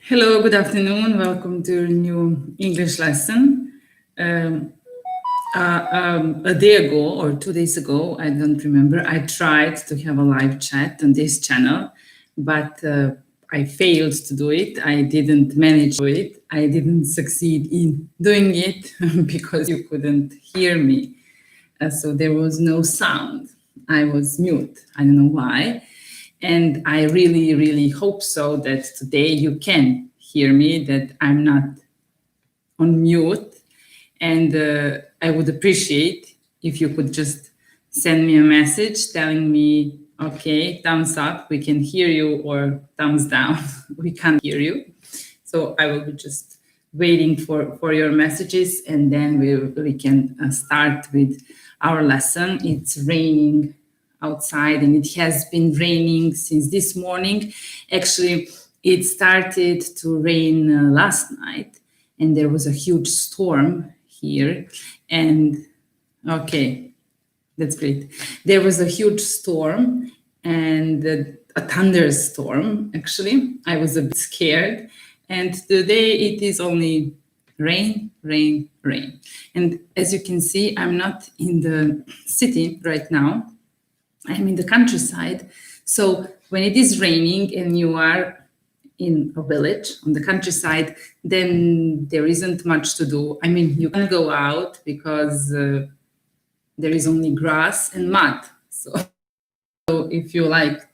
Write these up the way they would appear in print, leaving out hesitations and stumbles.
Hello, good afternoon. Welcome to your new English lesson. A day ago or 2 days ago, I don't remember, I tried to have a live chat on this channel, but I failed to do it. I didn't manage to do it. I didn't succeed in doing it because you couldn't hear me. So there was no sound. I was mute. I don't know why. And I really, really hope so that today you can hear me, that I'm not on mute. And I would appreciate if you could just send me a message telling me, okay, thumbs up, we can hear you, or thumbs down, we can't hear you. So I will be just waiting for your messages, and then we can start with our lesson. It's raining outside, and it has been raining since this morning. Actually, it started to rain last night, and there was a huge storm here. And okay, that's great. There was a huge storm and a thunderstorm, actually. I was a bit scared. And today it is only rain, rain, rain. And as you can see, I'm not in the city right now. I'm in the countryside. So when it is raining and you are in a village on the countryside, then there isn't much to do. I mean, you can go out because there is only grass and mud. So if you like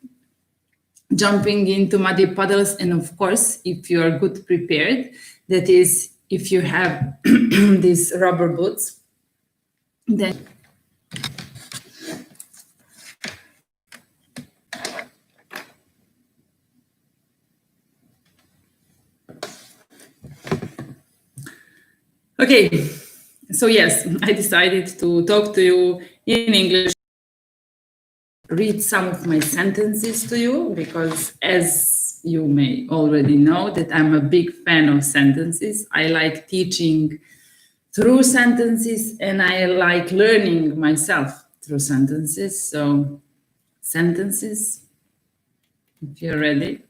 jumping into muddy puddles, and of course, if you are good prepared, that is, if you have these rubber boots, then okay, so yes, I decided to talk to you in English, read some of my sentences to you, because as you may already know that I'm a big fan of sentences. I like teaching through sentences, and I like learning myself through sentences. So sentences, if you're ready.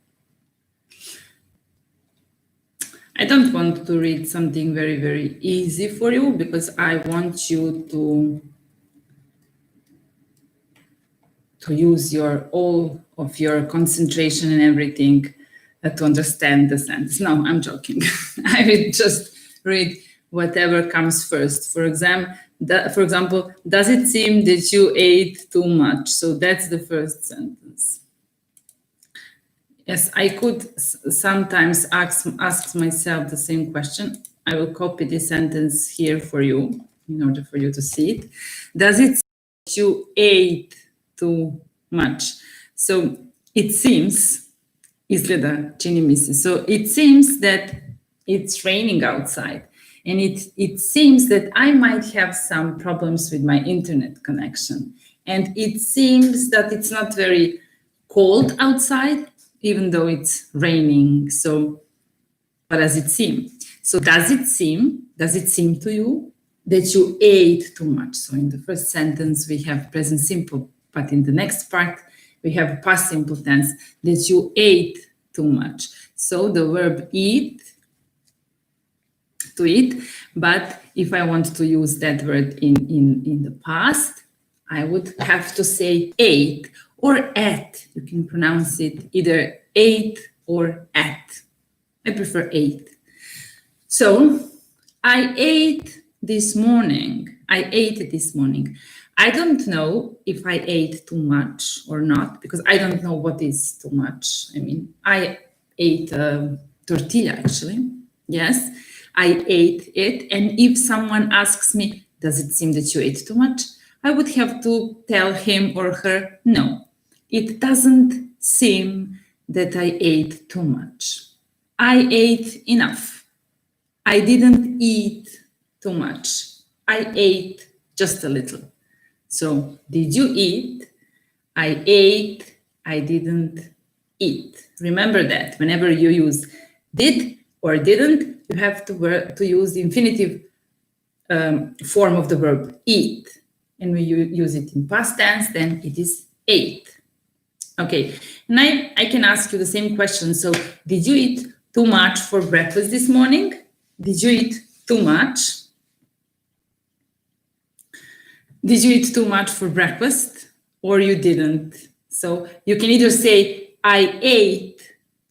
I don't want to read something very, very easy for you, because I want you to use all of your concentration and everything to understand the sentence. No, I'm joking. I will just read whatever comes first. For example, does it seem that you ate too much? So that's the first sentence. Yes, I could sometimes ask myself the same question. I will copy this sentence here for you in order for you to see it. Does it seem that you ate too much? So it seems, izgleda, čini mi se. So it seems that it's raining outside, and it seems that I might have some problems with my internet connection. And it seems that it's not very cold outside, even though it's raining. So what does it seem? So does it seem to you that you ate too much? So in the first sentence, we have present simple, but in the next part, we have past simple tense, that you ate too much. So the verb eat, to eat, but if I want to use that word in the past, I would have to say ate or at. You can pronounce it either ate or at. I prefer ate. So I ate this morning. I don't know if I ate too much or not, because I don't know what is too much. I mean, I ate a tortilla, actually. Yes, I ate it. And if someone asks me, does it seem that you ate too much? I would have to tell him or her, no, it doesn't seem that I ate too much. I ate enough. I didn't eat too much. I ate just a little. So, did you eat? I ate. I didn't eat. Remember that whenever you use did or didn't, you have to use the infinitive form of the verb eat. And when you use it in past tense, then it is ate. Okay, and I can ask you the same question. So, did you eat too much for breakfast this morning? Did you eat too much? Did you eat too much for breakfast or you didn't? So you can either say, I ate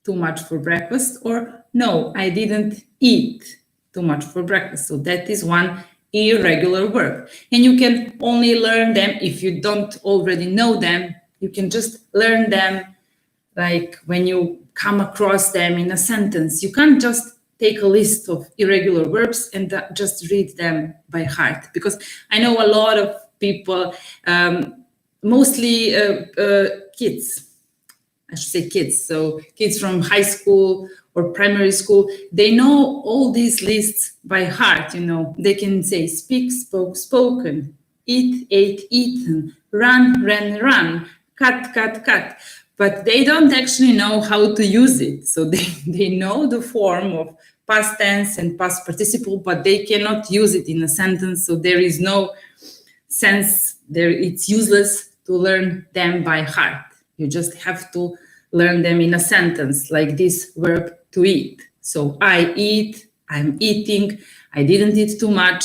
too much for breakfast, or no, I didn't eat too much for breakfast. So that is one irregular verb. And you can only learn them if you don't already know them. You can just learn them like when you come across them in a sentence. You can't just take a list of irregular verbs and just read them by heart, because I know a lot of people, mostly kids, I should say kids, so kids from high school or primary school, they know all these lists by heart. They can say speak, spoke, spoken, eat, ate, eaten, run, ran, run, cut, cut, cut, but they don't actually know how to use it. So they know the form of past tense and past participle, but they cannot use it in a sentence. So there is no sense there. It's useless to learn them by heart. You just have to learn them in a sentence, like this verb to eat. So I eat, I'm eating, I didn't eat too much,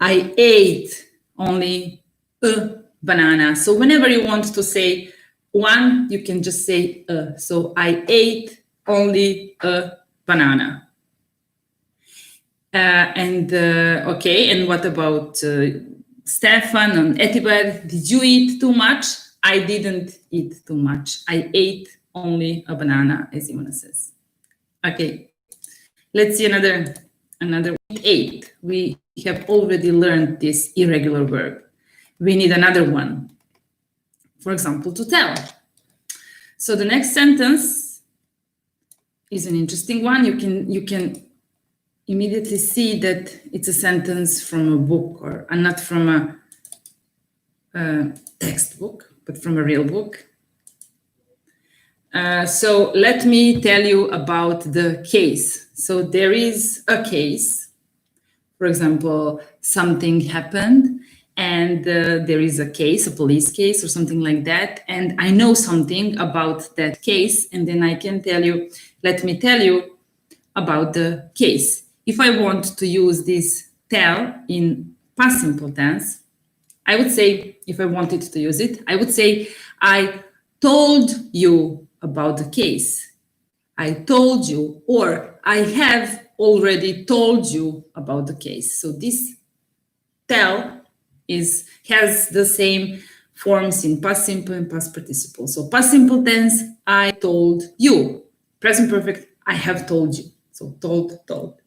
I ate only a banana. So whenever you want to say one, you can just say a. So I ate only a banana. Okay, and what about Stefan and Etibert? Did you eat too much? I didn't eat too much. I ate only a banana, as Ivana says. Okay, let's see another 8. We have already learned this irregular verb. We need another one. For example, to tell. So the next sentence is an interesting one. You can immediately see that it's a sentence from a book, or not from a textbook, but from a real book. So let me tell you about the case. So there is a case. For example, something happened and there is a case, a police case or something like that. And I know something about that case. And then I can tell you, let me tell you about the case. If I want to use this tell in past simple tense, I would say, if I wanted to use it, I would say, I told you about the case. I told you, or I have already told you about the case. So this tell has the same forms in past simple and past participle. So past simple tense, I told you. Present perfect, I have told you. So told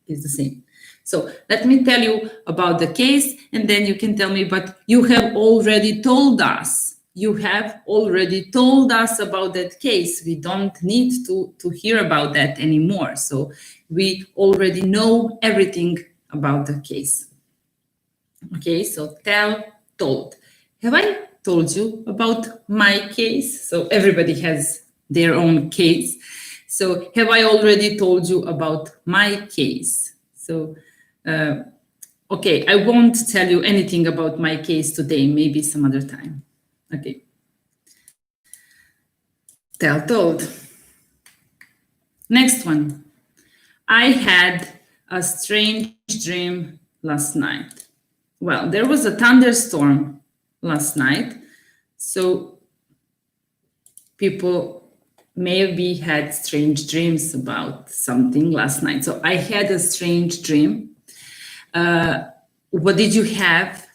is the same. So let me tell you about the case, and then you can tell me, but you have already told us. You have already told us about that case. We don't need to hear about that anymore. So we already know everything about the case. Okay, so tell, told. Have I told you about my case? So everybody has their own case. So have I already told you about my case? So, okay, I won't tell you anything about my case today, maybe some other time. Okay. Tell, told. Next one. I had a strange dream last night. Well, there was a thunderstorm last night, so people maybe had strange dreams about something last night. So I had a strange dream. What did you have?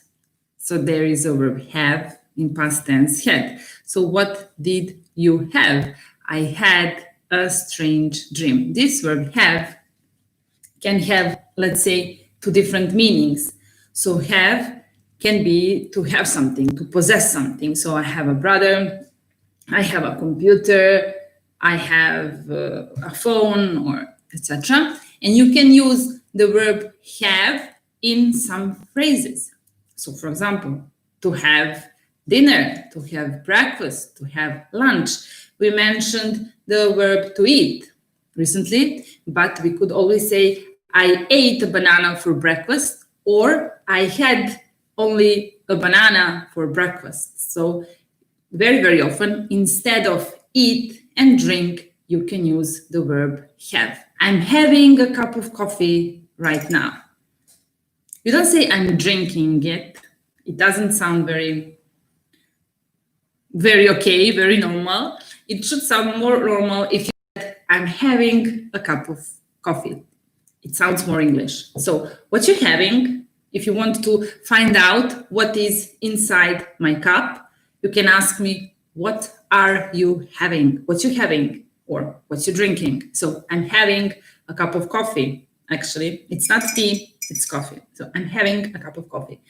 So there is a verb have in past tense, had. So what did you have? I had a strange dream. This verb have can have, let's say, 2 different meanings. So have can be to have something, to possess something. So I have a brother, I have a computer, I have a phone, or etc. And you can use the verb have in some phrases. So for example, to have dinner, to have breakfast, to have lunch. We mentioned the verb to eat recently, but we could always say, I ate a banana for breakfast, or I had only a banana for breakfast. So very, very often, instead of eat and drink, you can use the verb have. I'm having a cup of coffee right now. You don't say I'm drinking it. It doesn't sound very okay, very normal. It should sound more normal if you said I'm having a cup of coffee. It sounds more English. So what you're having, if you want to find out what is inside my cup, you can ask me, what are you having? What you having? Or what you drinking? So I'm having a cup of coffee. Actually, it's not tea, it's coffee. So I'm having a cup of coffee.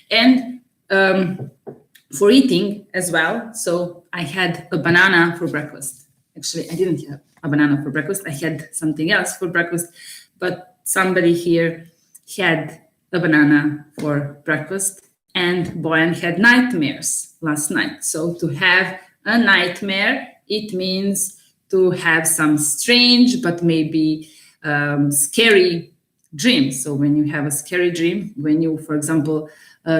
And for eating as well, so I had a banana for breakfast. Actually, I didn't have a banana for breakfast. I had something else for breakfast, but somebody here had a banana for breakfast, and Bojan had nightmares last night. So to have a nightmare, it means to have some strange but maybe scary dream. So when you have a scary dream, when you, for example,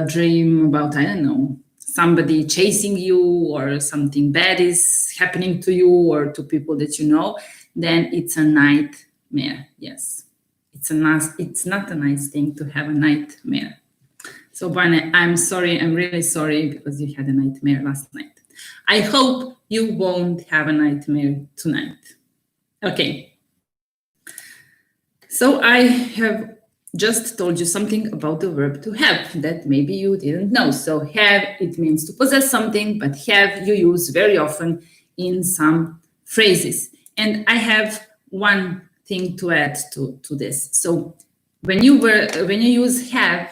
dream about, I don't know, somebody chasing you or something bad is happening to you or to people that you know, then it's a nightmare. Yes, it's not a nice thing to have a nightmare. So Bojan, I'm sorry, I'm really sorry because you had a nightmare last night. I hope you won't have a nightmare tonight. Okay. So I have just told you something about the verb to have that maybe you didn't know. So have, it means to possess something, but have you use very often in some phrases. And I have one thing to add to this. So when you use have,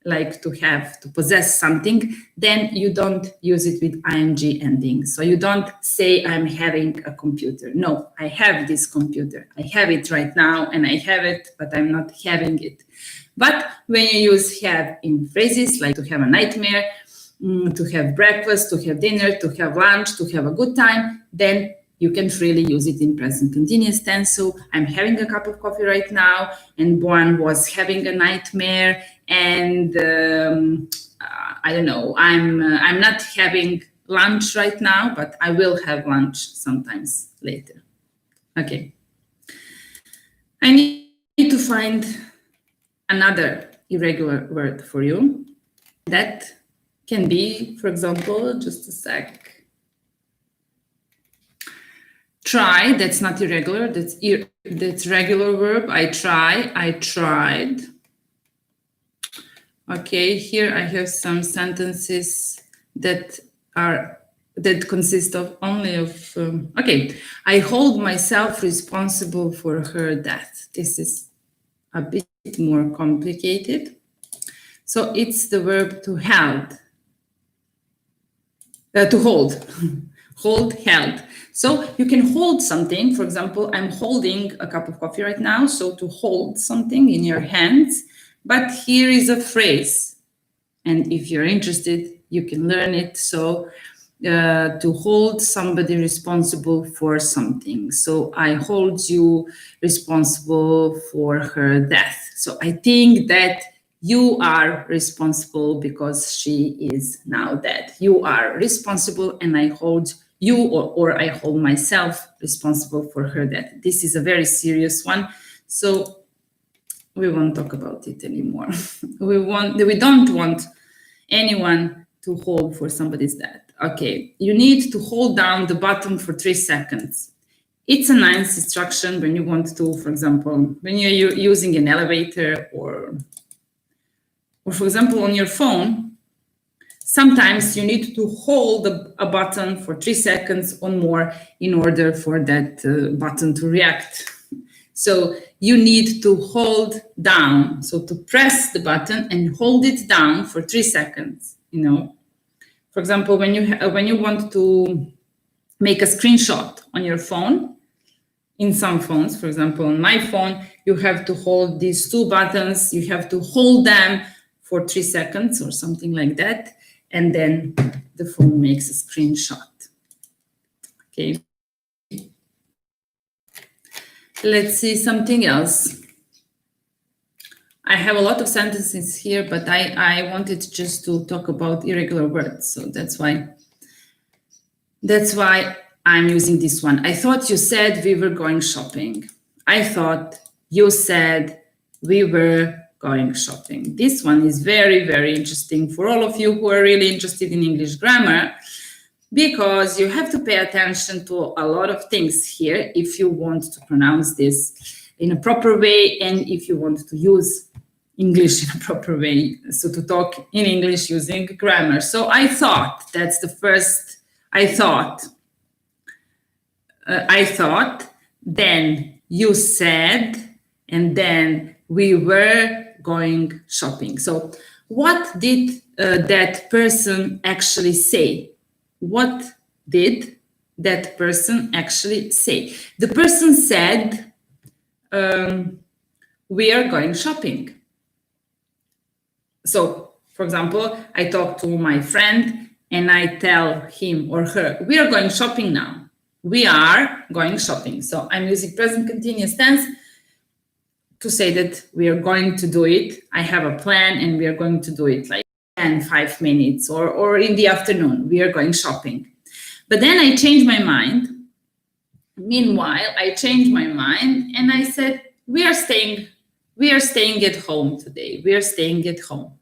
like to have, to possess something, then you don't use it with ing ending. So you don't say I'm having a computer. No, I have this computer. I have it right now and I have it, but I'm not having it. But when you use have in phrases like to have a nightmare, to have breakfast, to have dinner, to have lunch, to have a good time, then you can freely use it in present continuous tense. So I'm having a cup of coffee right now, and Bojan was having a nightmare, and I don't know, I'm not having lunch right now, but I will have lunch sometimes later. Okay. I need to find another irregular word for you. That can be, for example, just a sec. Try, that's not irregular, that's regular verb. I try, I tried. Okay, here I have some sentences that consist of only of, okay, I hold myself responsible for her death. This is a bit more complicated. So it's the verb to hold, hold, held. So you can hold something. For example, I'm holding a cup of coffee right now. So to hold something in your hands. But here is a phrase. And if you're interested, you can learn it. So to hold somebody responsible for something. So I hold you responsible for her death. So I think that you are responsible because she is now dead. You are responsible and I hold you or I hold myself responsible for her death. This is a very serious one. So we won't talk about it anymore. We don't want anyone to hold for somebody's death. Okay, you need to hold down the button for 3 seconds. It's a nice instruction when you want to, for example, when you're using an elevator or for example, on your phone, sometimes you need to hold a button for 3 seconds or more in order for that button to react. So you need to hold down. So to press the button and hold it down for 3 seconds, you know. For example, when you want to make a screenshot on your phone, in some phones, for example, on my phone, you have to hold these 2 buttons. You have to hold them for 3 seconds or something like that. And then the phone makes a screenshot. Okay. Let's see something else. I have a lot of sentences here, but I wanted just to talk about irregular words. So that's why I'm using this one. I thought you said we were going shopping. I thought you said we were going shopping. This one is very, very interesting for all of you who are really interested in English grammar, because you have to pay attention to a lot of things here if you want to pronounce this in a proper way and if you want to use English in a proper way, so to talk in English using grammar. So I thought, that's the first, I thought, then you said, and then we were going shopping. So what did that person actually say? What did that person actually say? The person said, we are going shopping. So, for example, I talk to my friend and I tell him or her, we are going shopping now. We are going shopping. So I'm using present continuous tense to say that we are going to do it. I have a plan and we are going to do it like 5 minutes or in the afternoon, we are going shopping. But then I changed my mind. Meanwhile, I changed my mind and I said, we are staying at home today. We are staying at home.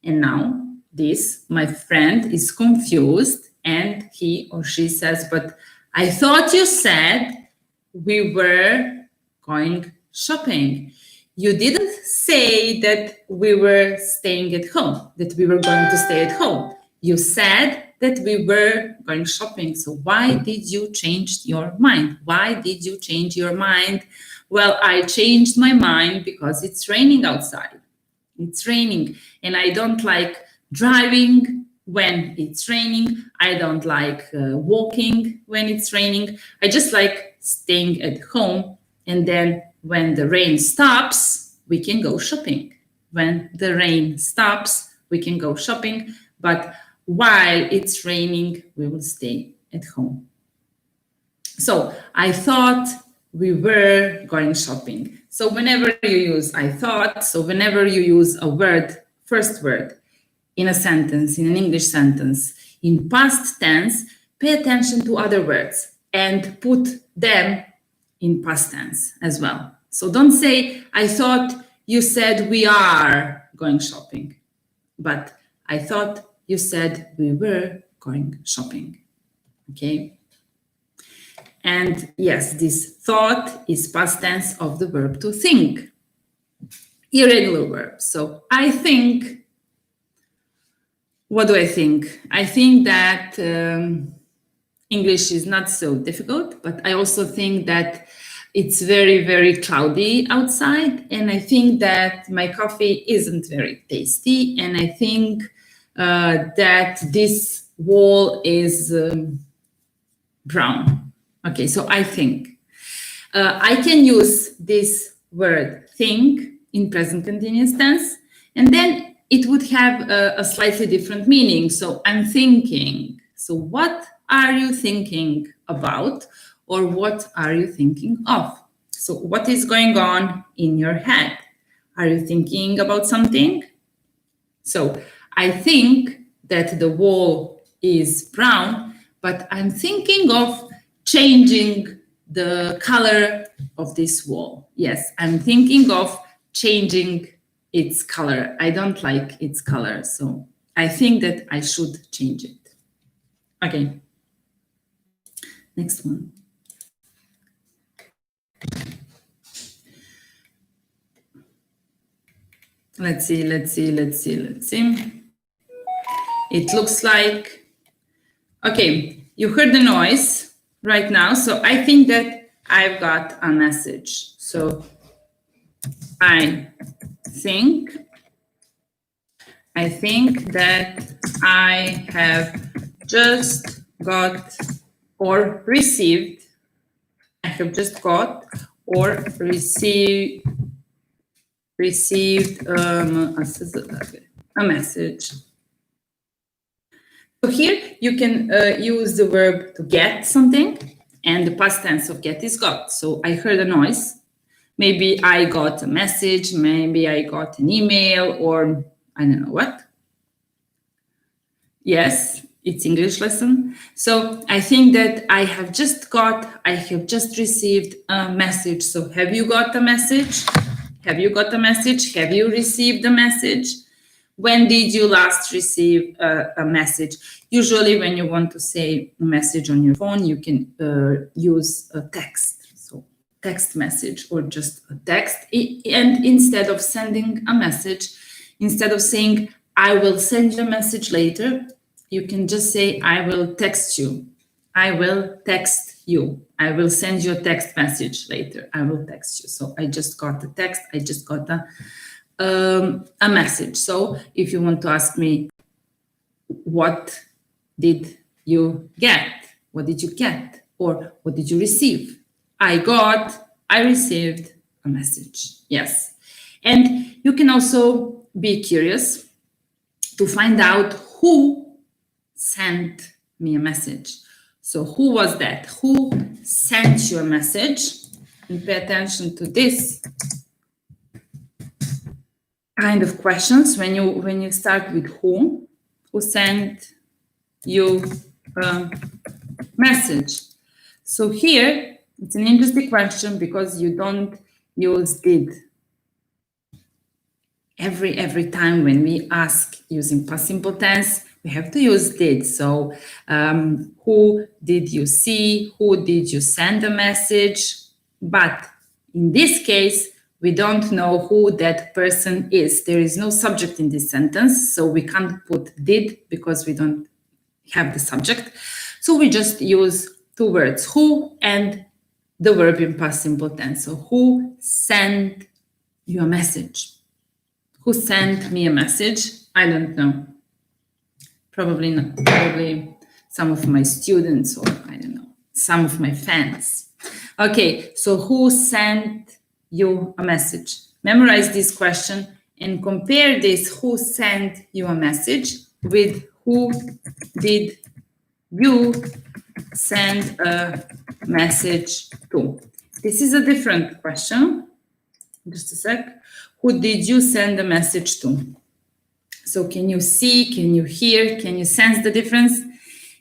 And now this, my friend is confused and he or she says, but I thought you said we were going shopping. You didn't say that we were staying at home, that we were going to stay at home. You said that we were going shopping. So why did you change your mind? Why did you change your mind? Well, I changed my mind because it's raining outside. It's raining and I don't like driving when it's raining. I don't like walking when it's raining. I just like staying at home, and then when the rain stops, we can go shopping. When the rain stops, we can go shopping, but while it's raining, we will stay at home. So I thought we were going shopping. So whenever you use I thought, so whenever you use a word, first word, in a sentence, in an English sentence, in past tense, pay attention to other words and put them in past tense as well. So don't say, I thought you said we are going shopping, but I thought you said we were going shopping, okay? And yes, this thought is past tense of the verb to think, irregular verb. So I think, what do I think? I think that English is not so difficult, but I also think that it's very, very cloudy outside. And I think that my coffee isn't very tasty. And I think that this wall is brown. Okay, so I think. I can use this word think in present continuous tense, and then it would have a slightly different meaning. So I'm thinking. So what are you thinking about? Or what are you thinking of? So what is going on in your head? Are you thinking about something? So I think that the wall is brown, but I'm thinking of changing the color of this wall. Yes, I'm thinking of changing its color. I don't like its color, so I think that I should change it. Okay, next one. Let's see. It looks like, okay, you heard the noise right now, so I think that I've got a message. So I think that I have just got or received, I have just got or received a message. So here you can use the verb to get something, and the past tense of get is got. So I heard a noise. Maybe I got a message, maybe I got an email, or I don't know what. Yes, it's English lesson. So I think that I have just received a message. So have you got a message? Have you got a message? Have you received a message? When did you last receive a message? Usually when you want to say a message on your phone, you can use a text. So text message or just a text. And instead of sending a message, instead of saying, I will send you a message later, you can just say, I will text you. I will text you. I will send you a text message later. I will text you. So I just got a text. I just got a message. So if you want to ask me, what did you get? What did you get? Or what did you receive? I received a message. Yes. And you can also be curious to find out who sent me a message. So who was that? Who sent you a message? And pay attention to this kind of questions when you start with who sent you a message. So here it's an interesting question because you don't use did. Every time when we ask using past simple tense, we have to use did. So who did you see? Who did you send a message? But in this case, we don't know who that person is. There is no subject in this sentence, so we can't put did because we don't have the subject. So we just use two words, who and the verb in past simple tense. So who sent you a message? Who sent me a message? I don't know. Probably not. Probably some of my students, or I don't know, some of my fans. Okay, so who sent you a message? Memorize this question and compare this who sent you a message with who did you send a message to. This is a different question. Just a sec. Who did you send a message to? So can you see, can you hear, can you sense the difference?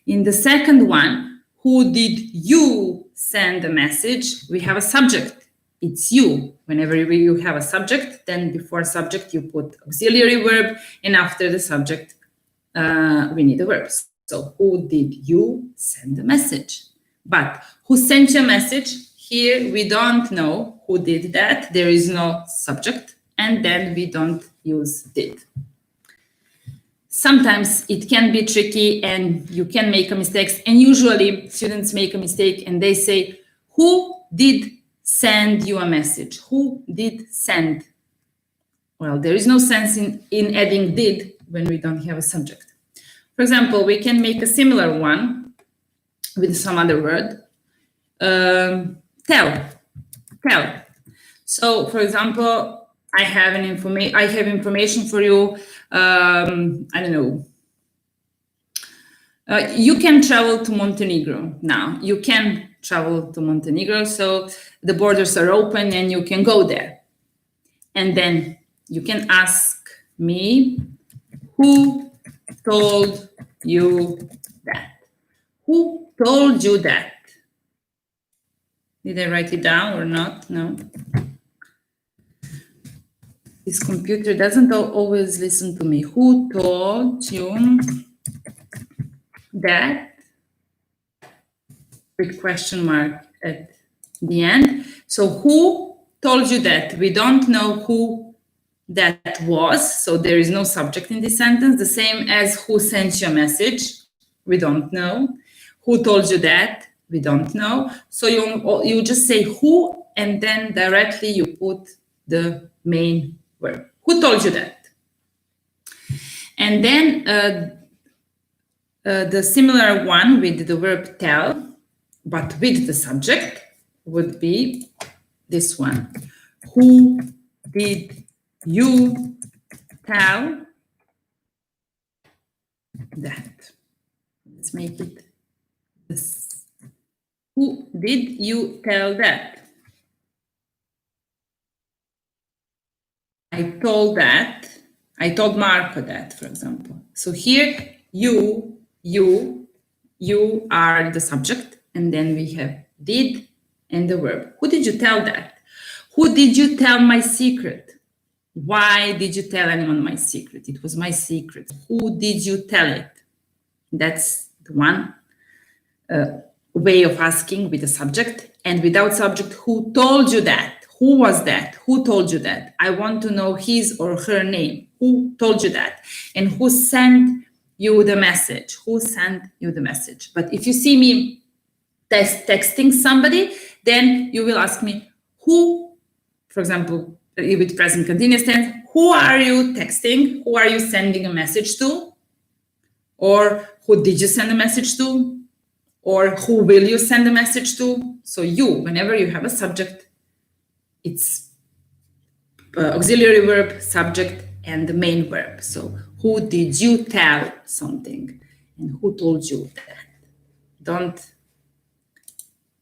In the second one, who did you send a message? We have a subject. It's you. Whenever you have a subject, then before subject, you put auxiliary verb, and after the subject, we need a verb. So who did you send a message? But who sent you a message? Here, we don't know who did that. There is no subject, and then we don't use did. Sometimes it can be tricky and you can make a mistake. And usually students make a mistake and they say, who did send you a message? Who did send? Well, there is no sense in adding did when we don't have a subject. For example, we can make a similar one with some other word. Tell. So, for example, I have information for you. I don't know. You can travel to Montenegro now. You can travel to Montenegro, so the borders are open and you can go there. And then you can ask me, who told you that? Who told you that? Did I write it down or not? No. This computer doesn't always listen to me. Who told you that? With question mark at the end. So who told you that? We don't know who that was. So there is no subject in this sentence. The same as who sent you a message. We don't know. Who told you that? We don't know. So you just say who, and then directly you put the main verb. Who told you that? And then the similar one with the verb tell, but with the subject, would be this one. Who did you tell that? Let's make it this. Who did you tell that? I told Marco that, for example. So here, you You are the subject, and then we have did and the verb. Who did you tell that? Who did you tell my secret? Why did you tell anyone my secret? It was my secret. Who did you tell it? That's the one way of asking with a subject. And without subject, who told you that? Who was that? Who told you that? I want to know his or her name. Who told you that? And who sent you the message? Who sent you the message? But if you see me texting somebody, then you will ask me, who, for example, with present continuous tense, who are you texting? Who are you sending a message to? Or who did you send a message to? Or who will you send a message to? So you, whenever you have a subject, it's auxiliary verb, subject, and the main verb. So who did you tell something? And who told you that? Don't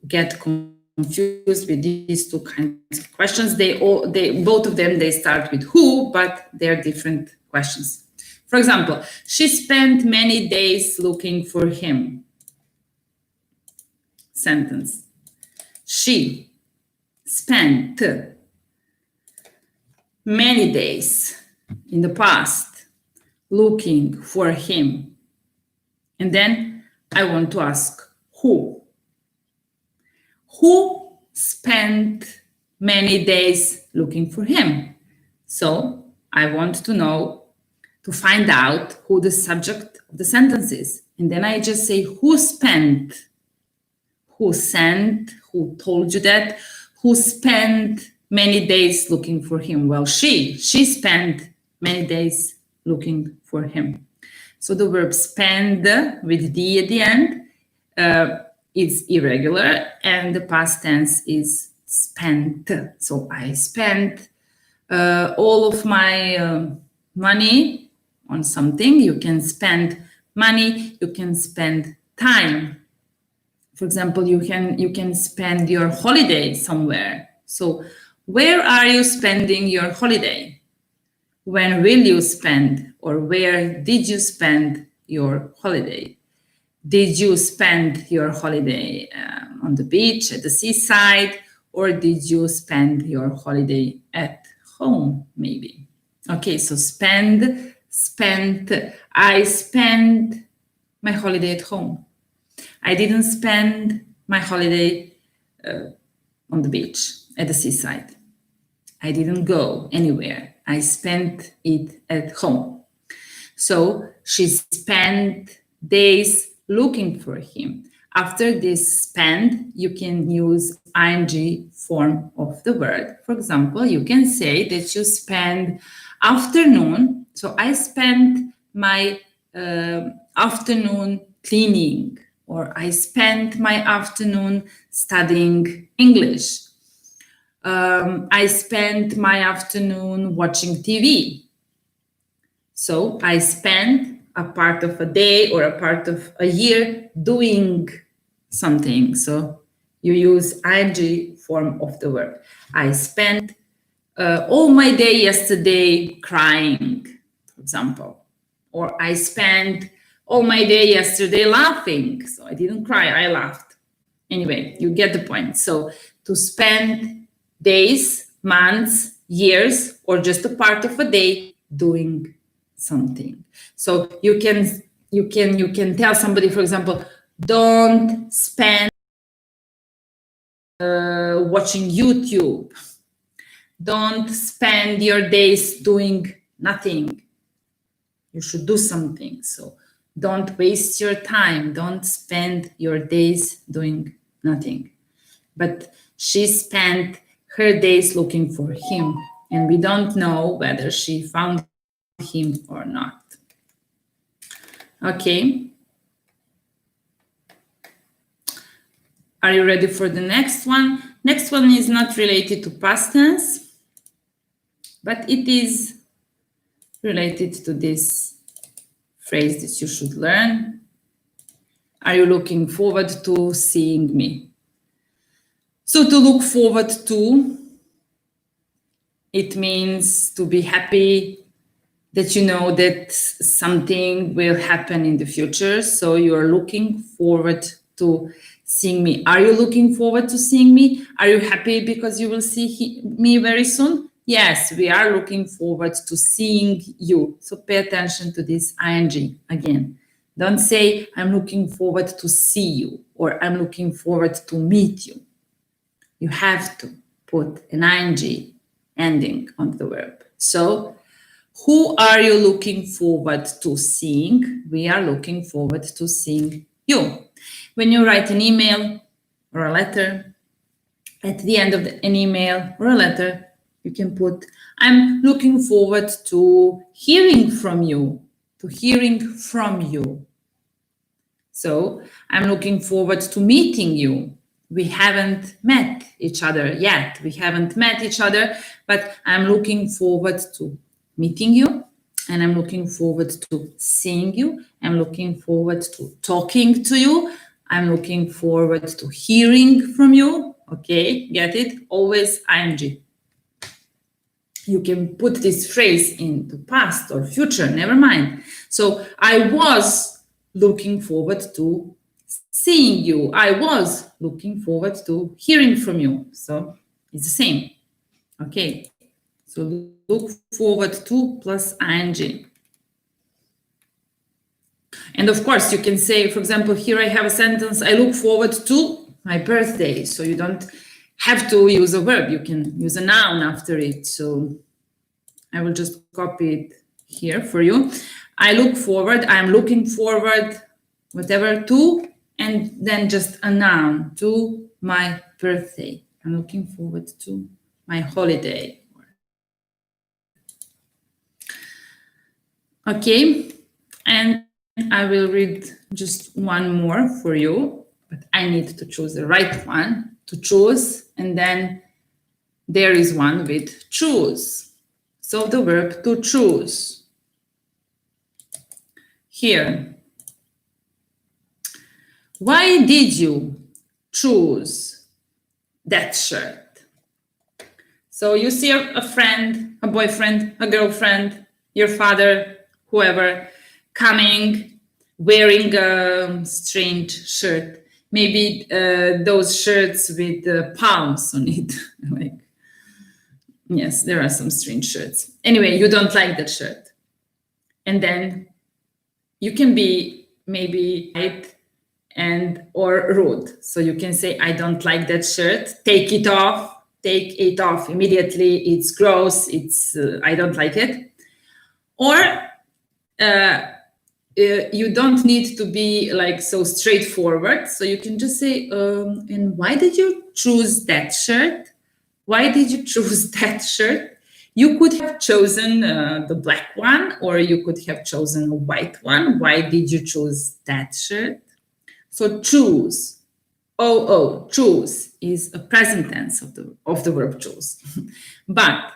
get confused with these two kinds of questions. Both of them, they start with who, but they're different questions. For example, she spent many days looking for him. Sentence. She spent many days in the past looking for him. And then I want to ask who? Who spent many days looking for him? So I want to know, to find out who the subject of the sentence is. And then I just say who spent, who sent, who told you that, who spent many days looking for him. Well, she spent many days looking for him. So the verb spend with D at the end is irregular, and the past tense is spent. So I spent all of my money on something. You can spend money, you can spend time. For example, you can spend your holiday somewhere. So where are you spending your holiday? When will you spend, or where did you spend your holiday? Did you spend your holiday on the beach, at the seaside, or did you spend your holiday at home, maybe? Okay, so spend, spent. I spent my holiday at home. I didn't spend my holiday on the beach, at the seaside. I didn't go anywhere. I spent it at home. So she spent days looking for him. After this spend, you can use ing form of the word. For example, you can say that you spend afternoon. So I spent my afternoon cleaning, or I spent my afternoon studying English. I spent my afternoon watching TV. So I spent a part of a day or a part of a year doing something. So you use ing form of the verb. I spent all my day yesterday crying, for example. Or I spent all my day yesterday laughing. So I didn't cry, I laughed. Anyway, you get the point. So to spend days, months, years, or just a part of a day doing something. So you can tell somebody, for example, don't spend watching YouTube. Don't spend your days doing nothing. You should do something. So don't waste your time. Don't spend your days doing nothing. But she spent her days looking for him, and we don't know whether she found him or not. Okay. Are you ready for the next one? Next one is not related to past tense, but it is related to this phrase that you should learn. Are you looking forward to seeing me? So to look forward to, it means to be happy that you know that something will happen in the future. So you are looking forward to seeing me. Are you looking forward to seeing me? Are you happy because you will see me very soon? Yes, we are looking forward to seeing you. So pay attention to this ing again. Don't say, I'm looking forward to see you, or I'm looking forward to meet you. You have to put an ing ending on the verb. So, who are you looking forward to seeing? We are looking forward to seeing you. When you write an email or a letter, at the end of an email or a letter, you can put, I'm looking forward to hearing from you, So I'm looking forward to meeting you. We haven't met each other yet. But I'm looking forward to meeting you, and I'm looking forward to seeing you. I'm looking forward to talking to you. I'm looking forward to hearing from you. Okay, get it? Always ing. You can put this phrase into past or future, never mind. So I was looking forward to seeing you. I was looking forward to hearing from you. So it's the same. Okay, so look forward to plus ing. And of course, you can say, for example, here I have a sentence, I look forward to my birthday. So you don't have to use a verb. You can use a noun after it. So I will just copy it here for you. I look forward, I'm looking forward, whatever, to, and then just a noun, to my birthday. I'm looking forward to my holiday. Okay, and I will read just one more for you, but I need to choose the right one to choose, and then there is one with choose. So the verb to choose. Here. Why did you choose that shirt? So you see a friend, a boyfriend, a girlfriend, your father, whoever, coming, wearing a strange shirt. Maybe those shirts with palms on it. Like, yes, there are some strange shirts. Anyway, you don't like that shirt. And then you can be maybe right and or rude. So you can say, I don't like that shirt. Take it off immediately. It's gross. I don't like it. Or you don't need to be like so straightforward. So you can just say, and why did you choose that shirt? Why did you choose that shirt? You could have chosen the black one, or you could have chosen a white one. Why did you choose that shirt? So choose, choose is a present tense of the verb choose. But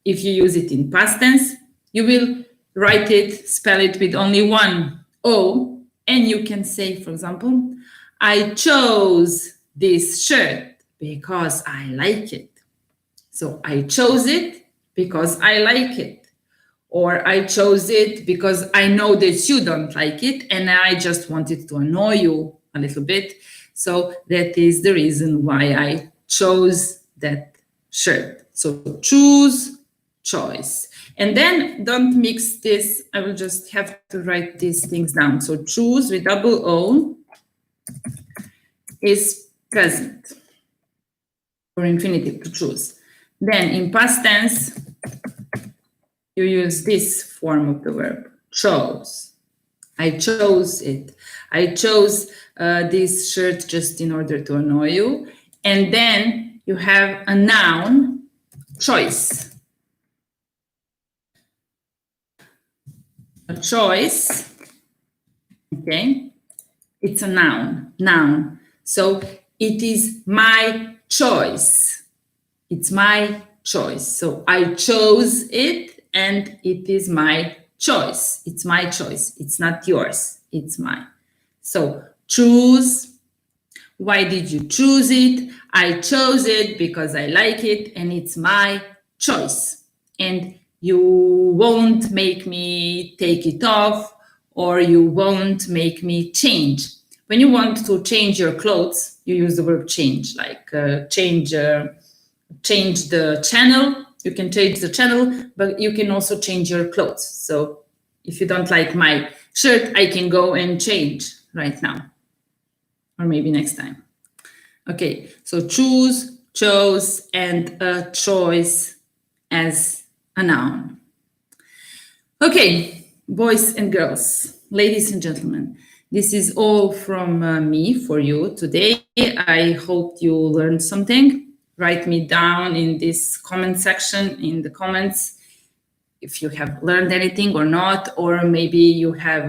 if you use it in past tense, you will write it, spell it with only one O, and you can say, for example, I chose this shirt because I like it. So I chose it because I like it. Or I chose it because I know that you don't like it and I just wanted to annoy you a little bit. So that is the reason why I chose that shirt. So choose, choice. And then don't mix this. I will just have to write these things down. So choose with double O is present or infinitive, to choose. Then in past tense, you use this form of the verb, chose. I chose it. I chose this shirt just in order to annoy you. And then you have a noun, choice. A choice, okay, it's a noun. So it is my choice. It's my choice. So I chose it and it is my choice. It's my choice. It's not yours. It's mine. So choose. Why did you choose it? I chose it because I like it and it's my choice. And you won't make me take it off, or you won't make me change. When you want to change your clothes, you use the verb change, like change the channel. You can change the channel, but you can also change your clothes. So if you don't like my shirt, I can go and change right now, or maybe next time. Okay, so choose, chose, and a choice as a noun. Okay, boys and girls, ladies and gentlemen, this is all from me for you today. I hope you learned something. Write me down in this comment section, in the comments, if you have learned anything or not, or maybe you have,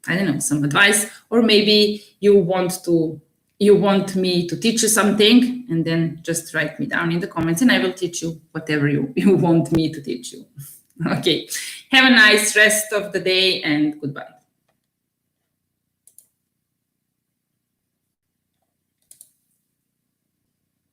I don't know, some advice, or maybe you want me to teach you something, and then just write me down in the comments and I will teach you whatever you want me to teach you. Okay, have a nice rest of the day and goodbye.